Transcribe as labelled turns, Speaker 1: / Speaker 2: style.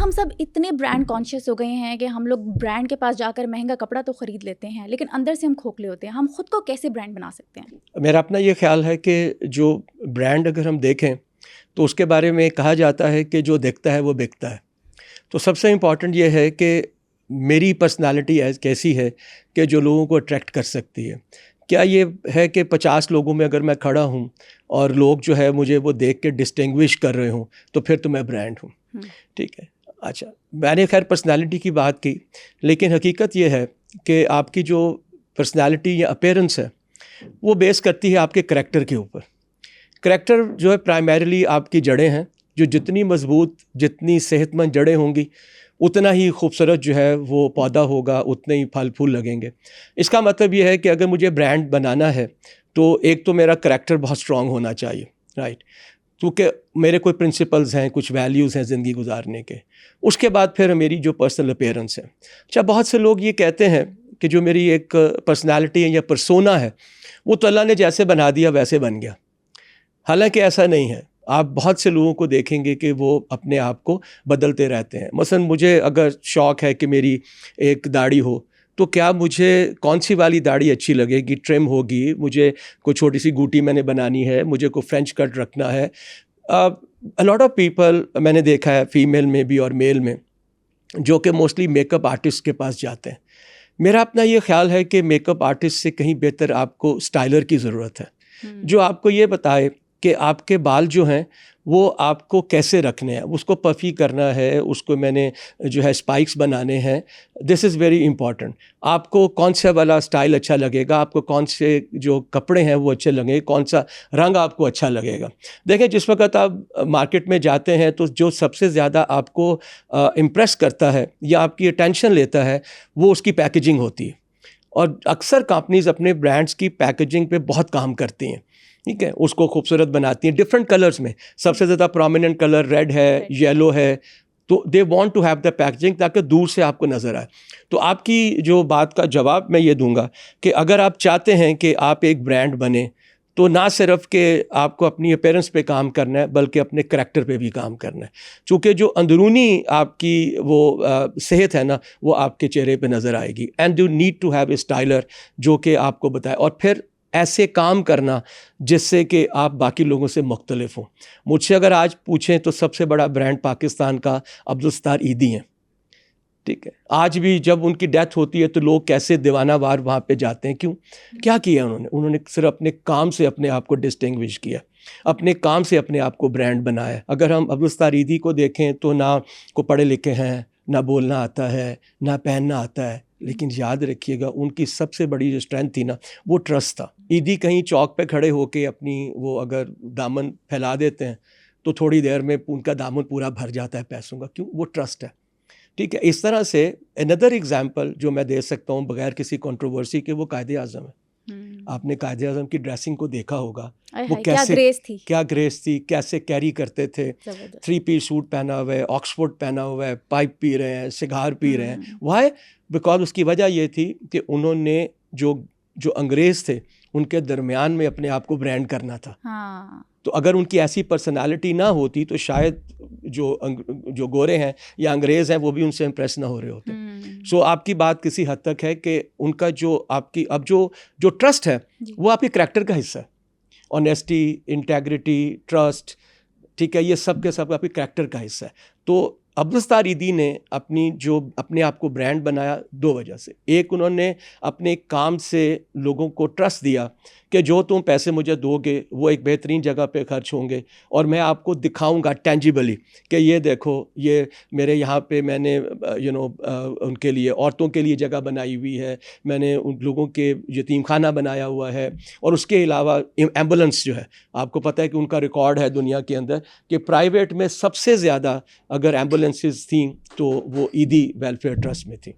Speaker 1: हम सब इतने ब्रांड कॉन्शियस हो गए हैं कि हम लोग ब्रांड के पास जाकर महंगा कपड़ा तो ख़रीद लेते हैं, लेकिन अंदर से हम खोखले होते हैं। हम खुद को कैसे ब्रांड बना सकते हैं?
Speaker 2: मेरा अपना ये ख्याल है कि जो ब्रांड अगर हम देखें तो उसके बारे में कहा जाता है कि जो दिखता है वो बिकता है। तो सबसे इम्पॉर्टेंट ये है कि मेरी पर्सनालिटी कैसी है कि जो लोगों को अट्रैक्ट कर सकती है। क्या ये है कि 50 लोगों में अगर मैं खड़ा हूँ और लोग जो है मुझे वो देख के डिस्टिंग्विश कर रहे हों तो फिर तो मैं ब्रांड हूँ। ठीक है, अच्छा, मैंने खैर पर्सनालिटी की बात की, लेकिन हकीकत ये है कि आपकी जो पर्सनालिटी या अपीयरेंस है वो बेस करती है आपके करैक्टर के ऊपर। करैक्टर जो है प्राइमरीली आपकी जड़ें हैं, जो जितनी मजबूत, जितनी सेहतमंद जड़ें होंगी उतना ही खूबसूरत जो है वो पौधा होगा, उतने ही फल फूल लगेंगे। इसका मतलब ये है कि अगर मुझे ब्रांड बनाना है तो एक तो मेरा करैक्टर बहुत स्ट्रॉन्ग होना चाहिए, राइट, क्योंकि मेरे कोई प्रिंसिपल्स हैं, कुछ वैल्यूज़ हैं ज़िंदगी गुजारने के। उसके बाद फिर मेरी जो पर्सनल अपीयरेंस है। अच्छा, बहुत से लोग ये कहते हैं कि जो मेरी एक पर्सनालिटी है या पर्सोना है वो तो अल्लाह ने जैसे बना दिया वैसे बन गया। हालांकि ऐसा नहीं है। आप बहुत से लोगों को देखेंगे कि वो अपने आप को बदलते रहते हैं। मसलन मुझे अगर शौक़ है कि मेरी एक दाढ़ी हो, तो क्या मुझे कौन सी वाली दाढ़ी अच्छी लगेगी, ट्रिम होगी, मुझे कोई छोटी सी गूटी मैंने बनानी है, मुझे कोई फ्रेंच कट रखना है। अ लॉट ऑफ पीपल मैंने देखा है, फीमेल में भी और मेल में, जो कि मोस्टली मेकअप आर्टिस्ट के पास जाते हैं। मेरा अपना ये ख्याल है कि मेकअप आर्टिस्ट से कहीं बेहतर आपको स्टाइलर की ज़रूरत है, जो आपको ये बताए कि आपके बाल जो हैं वो आपको कैसे रखने हैं। उसको पफ़ी करना है, उसको मैंने जो है स्पाइक्स बनाने हैं। This is very important. आपको कौन सा वाला स्टाइल अच्छा लगेगा, आपको कौन से जो कपड़े हैं वो अच्छे लगेंगे, कौन सा रंग आपको अच्छा लगेगा। देखें, जिस वक्त आप मार्केट में जाते हैं तो जो सबसे ज़्यादा आपको इम्प्रेस करता है या आपकी अटेंशन लेता है वो उसकी पैकेजिंग होती है। और अक्सर कंपनीज़ अपने ब्रांड्स की पैकेजिंग पे बहुत काम करती हैं, ठीक है, उसको खूबसूरत बनाती हैं डिफरेंट कलर्स में। सबसे ज़्यादा प्रोमिनेंट कलर रेड है, येलो है, तो they want to have the packaging ताकि दूर से आपको नज़र आए। तो आपकी जो बात का जवाब मैं ये दूंगा कि अगर आप चाहते हैं कि आप एक ब्रांड बने तो ना सिर्फ कि आपको अपनी अपीयरेंस पे काम करना है बल्कि अपने करैक्टर पे भी काम करना है, चूँकि जो अंदरूनी आपकी वो सेहत है ना वो आपके चेहरे पे नज़र आएगी। And you need to have a styler जो कि आपको बताए, और फिर ऐसे काम करना जिससे कि आप बाकी लोगों से मुख्तलिफ हों। मुझसे अगर आज पूछें तो सबसे बड़ा ब्रांड पाकिस्तान का अब्दुल सत्तार ईदी हैं, ठीक है। आज भी जब उनकी डेथ होती है तो लोग कैसे दीवानावार वहाँ पे जाते हैं, क्यों, क्या किया उन्होंने सिर्फ अपने काम से अपने आप को डिस्टिंग्विश किया, अपने काम से अपने आप को ब्रांड बनाया। अगर हम अब्दुल सत्तार ईदी को देखें तो ना को पढ़े लिखे हैं, ना बोलना आता है, ना पहनना आता है, लेकिन याद रखिएगा उनकी सबसे बड़ी जो स्ट्रेंथ थी ना वो ट्रस्ट था। ईदी कहीं चौक पे खड़े होके अपनी वो अगर दामन फैला देते हैं तो थोड़ी देर में उनका दामन पूरा भर जाता है पैसों का, क्यों, वो ट्रस्ट है, ठीक है। इस तरह से अनदर एग्जाम्पल जो मैं दे सकता हूँ बगैर किसी कंट्रोवर्सी के, वो कायदे आज़म है। आपने कायदे आज़म की ड्रेसिंग को देखा होगा, वो कैसे क्या ग्रेस थी, कैसे कैरी करते थे। 3 पीस सूट पहना हुआ है, ऑक्सफोर्ड पहना हुआ है, पाइप पी रहे हैं, सिगार पी रहे हैं। वाई? बिकॉज उसकी वजह ये थी कि उन्होंने जो अंग्रेज़ थे उनके दरमियान में अपने आप को ब्रांड करना था। तो अगर उनकी ऐसी पर्सनालिटी ना होती तो शायद जो गोरे हैं या अंग्रेज़ हैं वो भी उनसे इम्प्रेस ना हो रहे होते। सो आपकी बात किसी हद तक है कि उनका जो आपकी अब जो ट्रस्ट है वो आपके करैक्टर का हिस्सा है। ऑनेस्टी, इंटेग्रिटी, ट्रस्ट, ठीक है, ये सब के सब आपके करैक्टर का हिस्सा है। तो अब्दुल सत्तार ईदी ने अपने आप को ब्रांड बनाया 2 वजह से। एक, उन्होंने अपने काम से लोगों को ट्रस्ट दिया कि जो तुम पैसे मुझे दोगे वो एक बेहतरीन जगह पे खर्च होंगे और मैं आपको दिखाऊंगा टेंजिबली कि ये देखो, ये मेरे यहाँ पे मैंने उनके लिए, औरतों के लिए जगह बनाई हुई है, मैंने उन लोगों के यतीम खाना बनाया हुआ है। और उसके अलावा एम्बुलेंस जो है, आपको पता है कि उनका रिकॉर्ड है दुनिया के अंदर कि प्राइवेट में सबसे ज़्यादा अगर एम्बुलेंसेस थी तो वो ईदी वेलफेयर ट्रस्ट में थी।